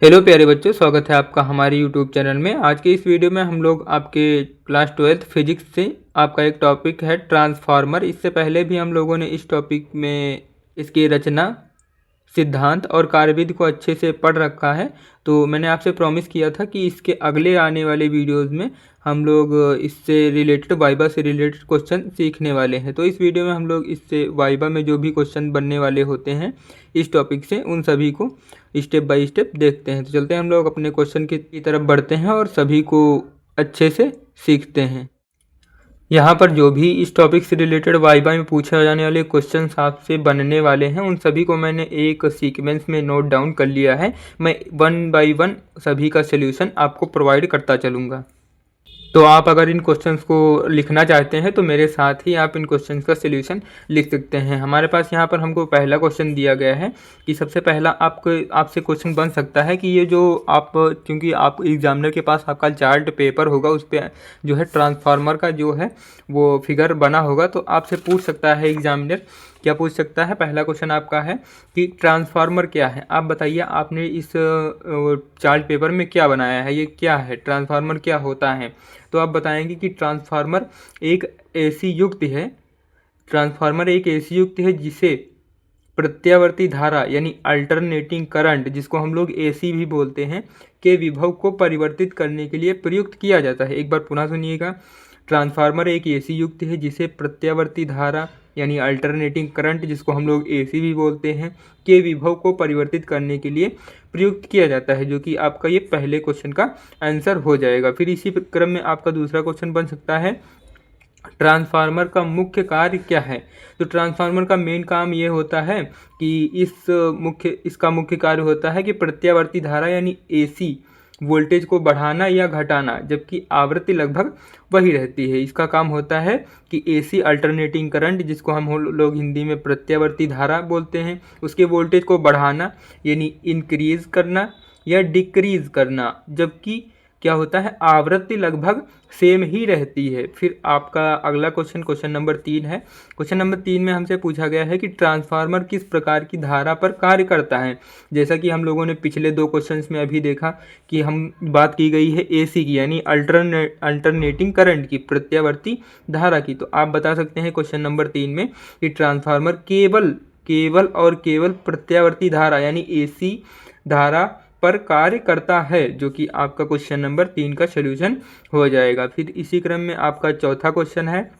Hello प्यारे बच्चों, स्वागत है आपका हमारे यूट्यूब चैनल में। आज के इस वीडियो में हम लोग आपके क्लास 12th फिजिक्स से आपका एक टॉपिक है ट्रांसफार्मर। इससे पहले भी हम लोगों ने इस टॉपिक में इसकी रचना, सिद्धांत और कार्यविधि को अच्छे से पढ़ रखा है। तो मैंने आपसे प्रॉमिस किया था कि इसके अगले आने वाले वीडियोस में हम लोग इससे रिलेटेड, वाइबा से रिलेटेड क्वेश्चन सीखने वाले हैं। तो इस वीडियो में हम लोग इससे वाइबा में जो भी क्वेश्चन बनने वाले होते हैं इस टॉपिक से, उन सभी को स्टेप बाय स्टेप देखते हैं। तो चलते हैं हम लोग अपने क्वेश्चन की तरफ बढ़ते हैं और सभी को अच्छे से सीखते हैं। यहाँ पर जो भी इस टॉपिक से रिलेटेड वाइवा में पूछे जाने वाले क्वेश्चंस आपसे बनने वाले हैं, उन सभी को मैंने एक सीक्वेंस में नोट डाउन कर लिया है। मैं वन बाय वन सभी का सलूशन आपको प्रोवाइड करता चलूँगा। तो आप अगर इन क्वेश्चंस को लिखना चाहते हैं तो मेरे साथ ही आप इन क्वेश्चंस का सलूशन लिख सकते हैं। हमारे पास यहाँ पर हमको पहला क्वेश्चन दिया गया है कि सबसे पहला आपसे क्वेश्चन बन सकता है कि ये जो आप, क्योंकि आप एग्जामिनर के पास आपका चार्ट पेपर होगा, उस पर जो है ट्रांसफार्मर का जो है वो फिगर बना होगा, तो आपसे पूछ सकता है एग्जामिनर। क्या पूछ सकता है? पहला क्वेश्चन आपका है कि ट्रांसफार्मर क्या है। आप बताइए, आपने इस चार्ट पेपर में क्या बनाया है, ये क्या है, ट्रांसफार्मर क्या होता है। तो आप बताएंगे कि ट्रांसफार्मर एक ऐसी युक्ति है, ट्रांसफार्मर एक ऐसी युक्ति है जिसे प्रत्यावर्ती धारा यानी अल्टरनेटिंग करंट, जिसको हम लोग एसी भी बोलते हैं, के विभव को परिवर्तित करने के लिए प्रयुक्त किया जाता है। एक बार पुनः सुनिएगा। ट्रांसफार्मर एक ऐसी युक्ति है जिसे प्रत्यावर्ती धारा यानी अल्टरनेटिंग करंट, जिसको हम लोग एसी भी बोलते हैं, के विभव को परिवर्तित करने के लिए प्रयुक्त किया जाता है, जो कि आपका ये पहले क्वेश्चन का आंसर हो जाएगा। फिर इसी क्रम में आपका दूसरा क्वेश्चन बन सकता है, ट्रांसफार्मर का मुख्य कार्य क्या है। तो ट्रांसफार्मर का मेन काम ये होता है कि इसका मुख्य कार्य होता है कि प्रत्यावर्ती धारा यानी एसी वोल्टेज को बढ़ाना या घटाना, जबकि आवृत्ति लगभग वही रहती है। इसका काम होता है कि एसी अल्टरनेटिंग करंट, जिसको हम लोग हिंदी में प्रत्यावर्ती धारा बोलते हैं, उसके वोल्टेज को बढ़ाना यानी इंक्रीज करना या डिक्रीज करना, जबकि क्या होता है, आवृत्ति लगभग सेम ही रहती है। फिर आपका अगला क्वेश्चन नंबर 3 है। क्वेश्चन नंबर 3 में हमसे पूछा गया है कि ट्रांसफार्मर किस प्रकार की धारा पर कार्य करता है। जैसा कि हम लोगों ने पिछले दो क्वेश्चंस में अभी देखा कि हम बात की गई है एसी की यानी अल्टरनेटिंग करंट की, प्रत्यावर्ती धारा की। तो आप बता सकते हैं क्वेश्चन नंबर 3 में कि ट्रांसफार्मर केवल प्रत्यावर्ती धारा यानी एसी धारा पर कार्य करता है, जो कि आपका क्वेश्चन नंबर 3 का सलूशन हो जाएगा। फिर इसी क्रम में आपका चौथा क्वेश्चन है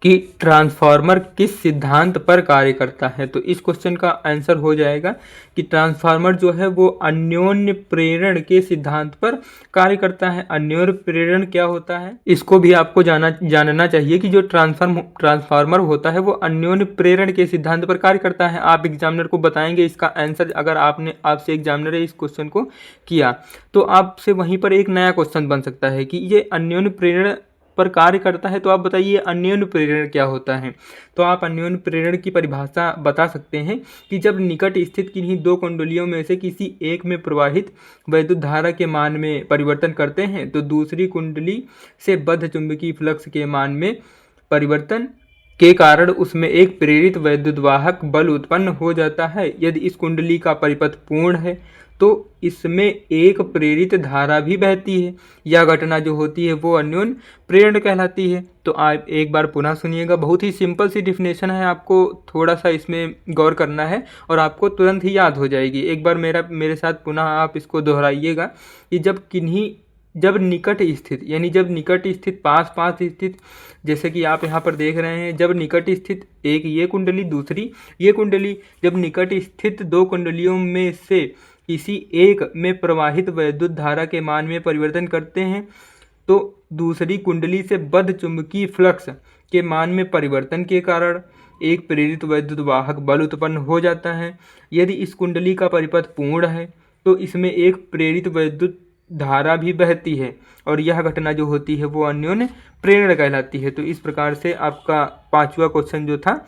कि ट्रांसफार्मर किस सिद्धांत पर कार्य करता है। तो इस क्वेश्चन का आंसर हो जाएगा कि ट्रांसफार्मर जो है वो अन्योन्य प्रेरण के सिद्धांत पर कार्य करता है। अन्योन्य प्रेरण क्या होता है, इसको भी आपको जानना चाहिए कि जो ट्रांसफार्मर होता है वो अन्योन्य प्रेरण के सिद्धांत पर कार्य करता है। आप एग्जामिनर को बताएंगे इसका आंसर। अगर आपसे एग्जामिनर ने इस क्वेश्चन को किया तो आपसे वहीं पर एक नया क्वेश्चन बन सकता है कि ये अन्योन्य प्रेरण पर कार्य करता है, तो आप बताइए अन्योन्य प्रेरण क्या होता है। तो आप अन्योन्य प्रेरण की परिभाषा बता सकते हैं कि जब निकट स्थित किन्हीं दो कुंडलियों में से किसी एक में प्रवाहित वैद्युत धारा के मान में परिवर्तन करते हैं तो दूसरी कुंडली से बद्ध चुंबकीय फ्लक्स के मान में परिवर्तन के कारण उसमें एक प्रेरित वैद्युतवाहक बल उत्पन्न हो जाता है। यदि इस कुंडली का परिपथ पूर्ण है तो इसमें एक प्रेरित धारा भी बहती है। यह घटना जो होती है वो अन्योन्य प्रेरण कहलाती है। तो आप एक बार पुनः सुनिएगा। बहुत ही सिंपल सी डिफिनेशन है, आपको थोड़ा सा इसमें गौर करना है और आपको तुरंत ही याद हो जाएगी। एक बार मेरे साथ पुनः आप इसको दोहराइएगा कि जब निकट स्थित यानी जब निकट स्थित पास स्थित, जैसे कि आप यहाँ पर देख रहे हैं, जब निकट स्थित एक ये कुंडली, दूसरी ये कुंडली, जब निकट स्थित दो कुंडलियों में से किसी एक में प्रवाहित वैद्युत धारा के मान में परिवर्तन करते हैं तो दूसरी कुंडली से बद्ध चुंबकीय फ्लक्स के मान में परिवर्तन के कारण एक प्रेरित वैद्युत वाहक बल उत्पन्न हो जाता है। यदि इस कुंडली का परिपथ पूर्ण है तो इसमें एक प्रेरित वैद्युत धारा भी बहती है और यह घटना जो होती है वो अन्योन्य प्रेरण कहलाती है। तो इस प्रकार से आपका पांचवा क्वेश्चन जो था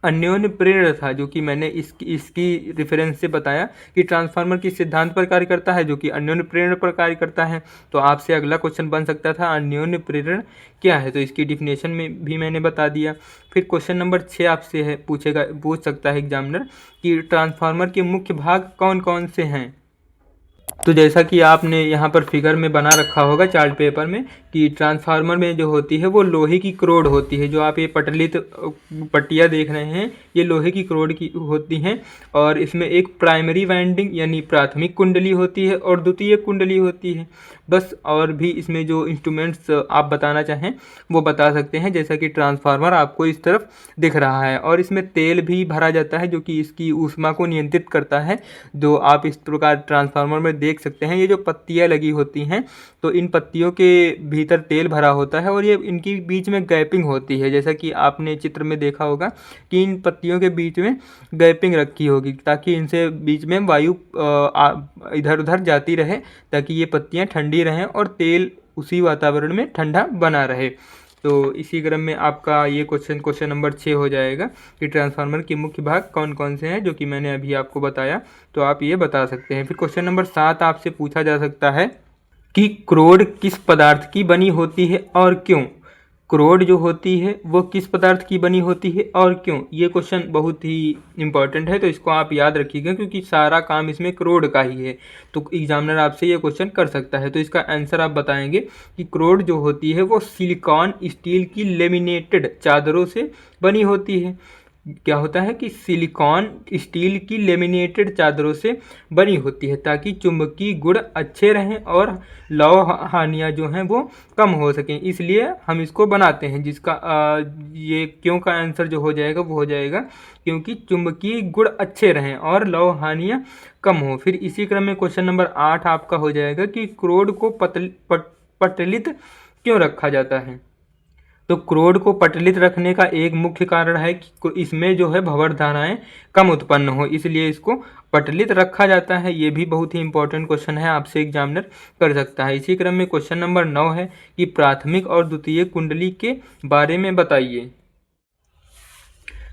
अन्योन्य प्रेरण था, जो कि मैंने इसकी रेफरेंस से बताया कि ट्रांसफार्मर किस सिद्धांत पर कार्य करता है, जो कि अन्योन्य प्रेरण पर कार्य करता है। तो आपसे अगला क्वेश्चन बन सकता था अन्योन्य प्रेरण क्या है, तो इसकी डिफिनेशन में भी मैंने बता दिया। फिर क्वेश्चन नंबर 6 आपसे है पूछ सकता है एग्जामिनर कि ट्रांसफार्मर के मुख्य भाग कौन कौन से हैं। तो जैसा कि आपने यहाँ पर फिगर में बना रखा होगा चार्ट पेपर में कि ट्रांसफार्मर में जो होती है वो लोहे की करोड़ होती है। जो आप ये पट्टियाँ देख रहे हैं ये लोहे की करोड़ की होती हैं और इसमें एक प्राइमरी वाइंडिंग यानी प्राथमिक कुंडली होती है और द्वितीयक कुंडली होती है। बस और भी इसमें जो इंस्ट्रूमेंट्स आप बताना चाहें वो बता सकते हैं। जैसा कि ट्रांसफार्मर आपको इस तरफ दिख रहा है और इसमें तेल भी भरा जाता है जो कि इसकी ऊष्मा को नियंत्रित करता है। जो आप इस प्रकार ट्रांसफार्मर में देख सकते हैं ये जो पत्तियां लगी होती हैं तो इन पत्तियों के भीतर तेल भरा होता है और ये इनकी बीच में गैपिंग होती है। जैसा कि आपने चित्र में देखा होगा कि इन पत्तियों के बीच में गैपिंग रखी होगी ताकि इनसे बीच में वायु इधर उधर जाती रहे ताकि ये पत्तियां ठंडी रहें और तेल उसी वातावरण में ठंडा बना रहे। तो इसी क्रम में आपका ये क्वेश्चन नंबर 6 हो जाएगा कि ट्रांसफार्मर के मुख्य भाग कौन कौन से हैं जो कि मैंने अभी आपको बताया। तो आप ये बता सकते हैं। फिर क्वेश्चन नंबर 7 आपसे पूछा जा सकता है कि क्रोड किस पदार्थ की बनी होती है और क्यों। क्रोड जो होती है वो किस पदार्थ की बनी होती है और क्यों। ये क्वेश्चन बहुत ही इंपॉर्टेंट है तो इसको आप याद रखिएगा क्योंकि सारा काम इसमें क्रोड का ही है। तो एग्जामिनर आपसे ये क्वेश्चन कर सकता है। तो इसका आंसर आप बताएंगे कि क्रोड जो होती है वो सिलिकॉन स्टील की लेमिनेटेड चादरों से बनी होती है। क्या होता है कि सिलिकॉन स्टील की लेमिनेटेड चादरों से बनी होती है ताकि चुंबकीय गुण अच्छे रहें और लौह हानियाँ जो हैं वो कम हो सकें, इसलिए हम इसको बनाते हैं। जिसका ये क्यों का आंसर जो हो जाएगा वो हो जाएगा क्योंकि चुंबकीय गुण अच्छे रहें और लौह हानियाँ कम हो। फिर इसी क्रम में क्वेश्चन नंबर 8 आपका हो जाएगा कि क्रोड को पटलित क्यों रखा जाता है। तो क्रोड को पटलित रखने का एक मुख्य कारण है कि इसमें जो है भंवर धाराएं कम उत्पन्न हो, इसलिए इसको पटलित रखा जाता है। ये भी बहुत ही इंपॉर्टेंट क्वेश्चन है, आपसे एग्जामिनर कर सकता है। इसी क्रम में क्वेश्चन नंबर 9 है कि प्राथमिक और द्वितीय कुंडली के बारे में बताइए।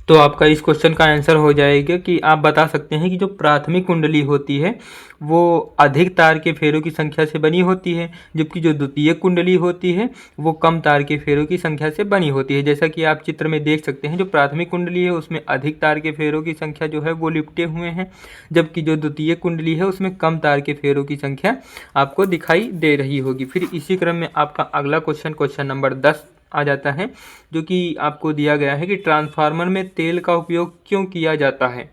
तो आपका इस क्वेश्चन का आंसर हो जाएगा कि आप बता सकते हैं कि जो प्राथमिक कुंडली होती है वो अधिक तार के फेरों की संख्या से बनी होती है, जबकि जो द्वितीयक कुंडली होती है वो कम तार के फेरों की संख्या से बनी होती है। जैसा कि आप चित्र में देख सकते हैं जो प्राथमिक कुंडली है उसमें अधिक तार के फेरों की संख्या जो है वो लिपटे हुए हैं, जबकि जो द्वितीयक कुंडली है उसमें कम तार के फेरों की संख्या आपको दिखाई दे रही होगी। फिर इसी क्रम में आपका अगला क्वेश्चन नंबर 10 आ जाता है जो कि आपको दिया गया है कि ट्रांसफार्मर में तेल का उपयोग क्यों किया जाता है।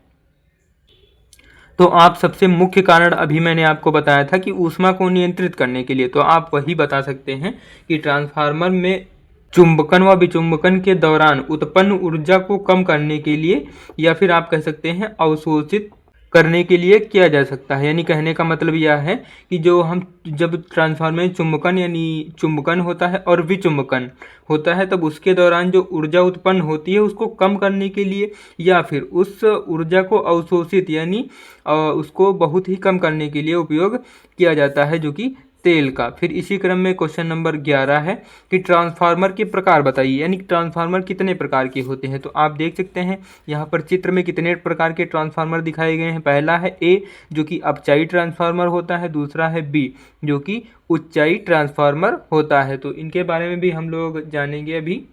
तो आप सबसे मुख्य कारण अभी मैंने आपको बताया था कि ऊष्मा को नियंत्रित करने के लिए, तो आप वही बता सकते हैं कि ट्रांसफार्मर में चुंबकन व विचुंबकन के दौरान उत्पन्न ऊर्जा को कम करने के लिए या फिर आप कह सकते हैं अवशोषित करने के लिए किया जा सकता है। यानी कहने का मतलब यह है कि जब ट्रांसफार्मर में चुंबकन यानी चुंबकन होता है और विचुंबकन होता है तब उसके दौरान जो ऊर्जा उत्पन्न होती है उसको कम करने के लिए या फिर उस ऊर्जा को अवशोषित यानी उसको बहुत ही कम करने के लिए उपयोग किया जाता है जो कि तेल का। फिर इसी क्रम में क्वेश्चन नंबर 11 है कि ट्रांसफार्मर के प्रकार बताइए, यानी ट्रांसफार्मर कितने प्रकार के होते हैं। तो आप देख सकते हैं यहाँ पर चित्र में कितने प्रकार के ट्रांसफार्मर दिखाए गए हैं। पहला है ए जो कि अपचाई ट्रांसफार्मर होता है, दूसरा है बी जो कि उच्चाई ट्रांसफार्मर होता है। तो इनके बारे में भी हम लोग जानेंगे अभी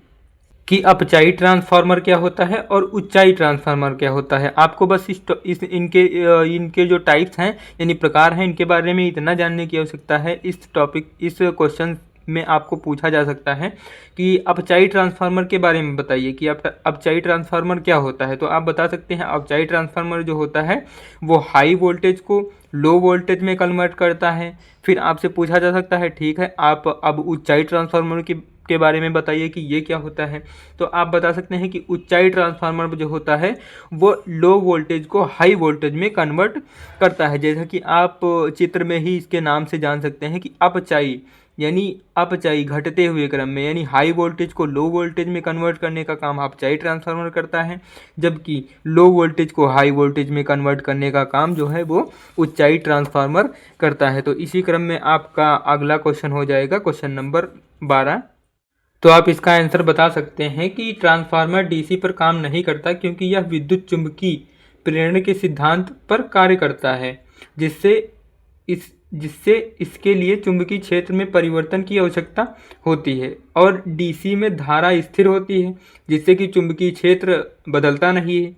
कि अपचाई ट्रांसफार्मर क्या होता है और उच्चाई ट्रांसफार्मर क्या होता है। आपको बस इनके जो टाइप्स हैं यानी प्रकार हैं इनके बारे में इतना जानने की आवश्यकता है। इस क्वेश्चन में आपको पूछा जा सकता है कि अपचाई ट्रांसफार्मर के बारे में बताइए कि अपचाई ट्रांसफार्मर क्या होता है। तो आप बता सकते हैं अपचाई ट्रांसफार्मर जो होता है वो हाई वोल्टेज को लो वोल्टेज में कन्वर्ट करता है। फिर आपसे पूछा जा सकता है ठीक है आप अब उच्चाई ट्रांसफार्मर के बारे में बताइए कि ये क्या होता है। तो आप बता सकते हैं कि उच्चाई ट्रांसफार्मर जो होता है वो लो वोल्टेज को हाई वोल्टेज में कन्वर्ट करता है। जैसा कि आप चित्र में ही इसके नाम से जान सकते हैं कि अपचाई यानी अपचाई घटते हुए क्रम में यानी हाई वोल्टेज को लो वोल्टेज में कन्वर्ट करने का काम अपचाई ट्रांसफार्मर करता है, जबकि लो वोल्टेज को हाई वोल्टेज में कन्वर्ट करने का काम जो है वो उच्चाई ट्रांसफार्मर करता है। तो इसी क्रम में आपका अगला क्वेश्चन हो जाएगा क्वेश्चन नंबर 12। तो आप इसका आंसर बता सकते हैं कि ट्रांसफार्मर डीसी पर काम नहीं करता क्योंकि यह विद्युत चुंबकीय प्रेरण के सिद्धांत पर कार्य करता है जिससे इसके लिए चुंबकीय क्षेत्र में परिवर्तन की आवश्यकता होती है और डीसी में धारा स्थिर होती है जिससे कि चुंबकीय क्षेत्र बदलता नहीं है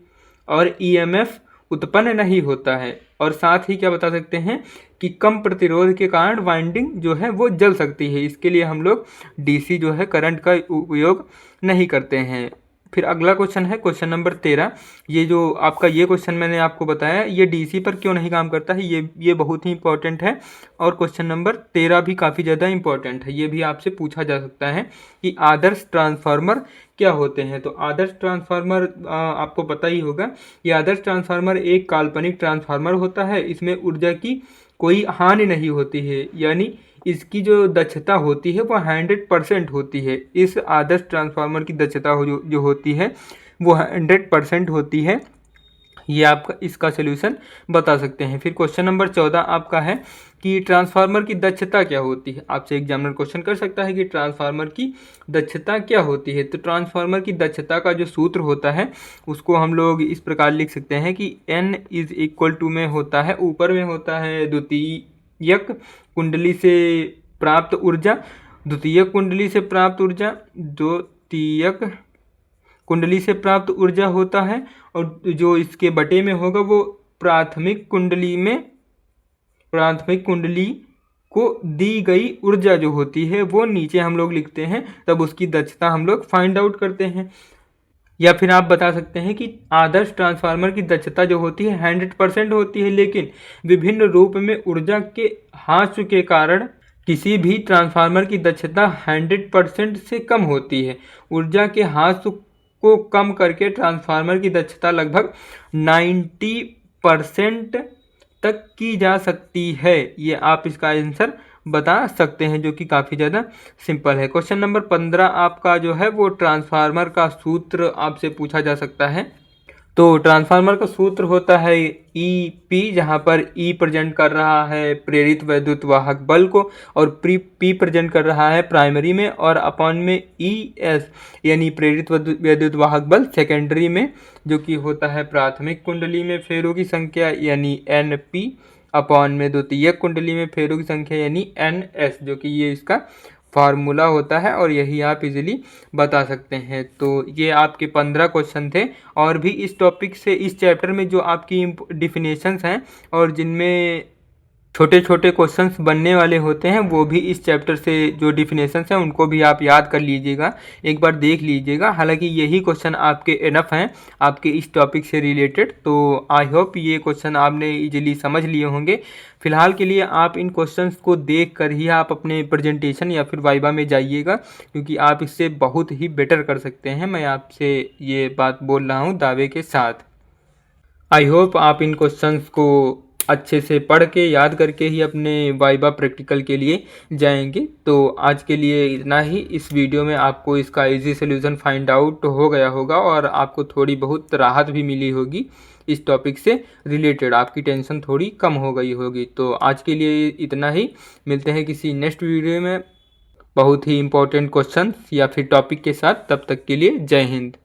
और ईएमएफ उत्पन्न नहीं होता है। और साथ ही क्या बता सकते हैं कि कम प्रतिरोध के कारण वाइंडिंग जो है वो जल सकती है। इसके लिए हम लोग डीसी जो है करंट का उपयोग नहीं करते हैं। फिर अगला क्वेश्चन है क्वेश्चन नंबर 13। ये जो आपका ये क्वेश्चन मैंने आपको बताया ये डीसी पर क्यों नहीं काम करता है, ये बहुत ही इंपॉर्टेंट है। और क्वेश्चन नंबर 13 भी काफ़ी ज़्यादा इंपॉर्टेंट है। ये भी आपसे पूछा जा सकता है कि आदर्श ट्रांसफार्मर क्या होते हैं। तो आदर्श ट्रांसफार्मर आपको पता ही होगा। ये आदर्श ट्रांसफार्मर एक काल्पनिक ट्रांसफार्मर होता है। इसमें ऊर्जा की कोई हानि नहीं होती है, यानी इसकी जो दक्षता होती है वो 100% होती है। इस आदर्श ट्रांसफार्मर की दक्षता जो होती है वो 100% होती है। ये आपका इसका सोल्यूशन बता सकते हैं। फिर क्वेश्चन नंबर 14 आपका है कि ट्रांसफार्मर की दक्षता क्या होती है। आपसे एग्जामिनर क्वेश्चन कर सकता है कि ट्रांसफार्मर की दक्षता क्या होती है। तो ट्रांसफार्मर की दक्षता का जो सूत्र होता है उसको हम लोग इस प्रकार लिख सकते हैं कि N = में होता है, ऊपर में होता है द्वितीयक कुंडली से प्राप्त ऊर्जा, द्वितीयक कुंडली से प्राप्त ऊर्जा, द्वितीयक कुंडली से प्राप्त ऊर्जा होता है, और जो इसके बटे में होगा वो प्राथमिक कुंडली को दी गई ऊर्जा जो होती है वो नीचे हम लोग लिखते हैं, तब उसकी दक्षता हम लोग फाइंड आउट करते हैं। या फिर आप बता सकते हैं कि आदर्श ट्रांसफार्मर की दक्षता जो होती है 100% होती है, लेकिन विभिन्न रूप में ऊर्जा के ह्रास के कारण किसी भी ट्रांसफार्मर की दक्षता 100% से कम होती है। ऊर्जा के ह्रास को कम करके ट्रांसफार्मर की दक्षता लगभग 90% तक की जा सकती है। ये आप इसका आंसर बता सकते हैं, जो कि काफ़ी ज़्यादा सिंपल है। क्वेश्चन नंबर 15 आपका जो है वो ट्रांसफार्मर का सूत्र आपसे पूछा जा सकता है। तो ट्रांसफार्मर का सूत्र होता है EP, जहाँ पर E प्रेजेंट कर रहा है प्रेरित वैद्युत वाहक बल को, और P प्रेजेंट कर रहा है प्राइमरी में, और अपॉन में ES यानी प्रेरित वैद्युत वाहक बल सेकेंडरी में, जो कि होता है प्राथमिक कुंडली में फेरों की संख्या यानी NP, अपॉन में द्वितीयक कुंडली में फेरों की संख्या यानी NS, जो कि ये इसका फार्मूला होता है, और यही आप इजीली बता सकते हैं। तो ये आपके 15 क्वेश्चन थे। और भी इस टॉपिक से, इस चैप्टर में जो आपकी डिफिनेशंस हैं और जिनमें छोटे छोटे क्वेश्चंस बनने वाले होते हैं, वो भी इस चैप्टर से जो डिफिनेशंस हैं उनको भी आप याद कर लीजिएगा, एक बार देख लीजिएगा। हालांकि यही क्वेश्चन आपके इनफ हैं आपके इस टॉपिक से रिलेटेड। तो आई होप ये क्वेश्चन आपने इजीली समझ लिए होंगे। फिलहाल के लिए आप इन क्वेश्चंस को देख कर ही आप अपने प्रेजेंटेशन या फिर वाइवा में जाइएगा, क्योंकि आप इससे बहुत ही बेटर कर सकते हैं। मैं आपसे ये बात बोल रहा हूँ दावे के साथ। आई होप आप इन क्वेश्चंस को अच्छे से पढ़ के याद करके ही अपने वाइवा प्रैक्टिकल के लिए जाएंगे। तो आज के लिए इतना ही। इस वीडियो में आपको इसका इजी सोल्यूशन फाइंड आउट हो गया होगा और आपको थोड़ी बहुत राहत भी मिली होगी। इस टॉपिक से रिलेटेड आपकी टेंशन थोड़ी कम हो गई होगी। तो आज के लिए इतना ही। मिलते हैं किसी नेक्स्ट वीडियो में बहुत ही इंपॉर्टेंट क्वेश्चन या फिर टॉपिक के साथ। तब तक के लिए जय हिंद।